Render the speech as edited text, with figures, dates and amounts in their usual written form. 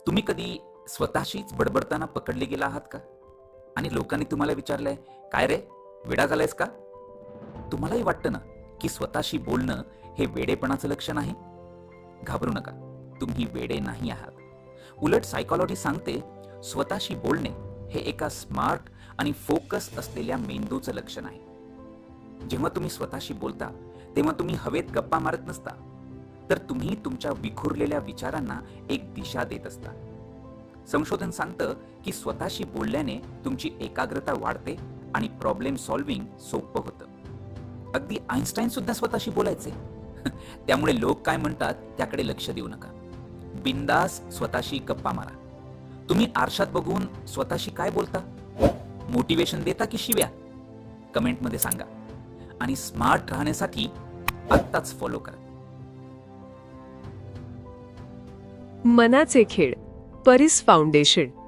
तुम्ही कधी स्वतःशीच बडबडताना पकडले गेला आहात का? आणि लोकांनी तुम्हाला विचारलंय, "काय रे, वेडा झालायस का?" तुम्हालाही वाटतं ना, की स्वतःशी बोलणं हे वेडेपणाचं लक्षण आहे? घाबरू नका, तुम्ही वेडे नाही आहात. उलट सायकॉलॉजी सांगते, स्वतःशी बोलणे हे एका स्मार्ट आणि फोकस असलेल्या मेंदूचं लक्षण आहे. जेव्हा तुम्ही स्वतःशी बोलता, तेव्हा तुम्ही हवेत गप्पा मारत नसता, तर तुम्ही तुमच्या विखुरलेल्या विचारांना एक दिशा देत असता. संशोधन सांगतं की स्वतःशी बोलल्याने तुमची एकाग्रता वाढते आणि प्रॉब्लेम सॉल्व्हिंग सोपं होतं. अगदी आईन्स्टाईन सुद्धा स्वतःशी बोलायचे. त्यामुळे लोक काय म्हणतात त्याकडे लक्ष देऊ नका. बिंदास स्वतःशी गप्पा मारा. तुम्ही आरशात बघून स्वतःशी काय बोलता? मोटिवेशन देता की शिव्या? कमेंटमध्ये सांगा. आणि स्मार्ट राहण्यासाठी आत्ताच फॉलो करा. मनाचे खेळ, परिस फाउंडेशन.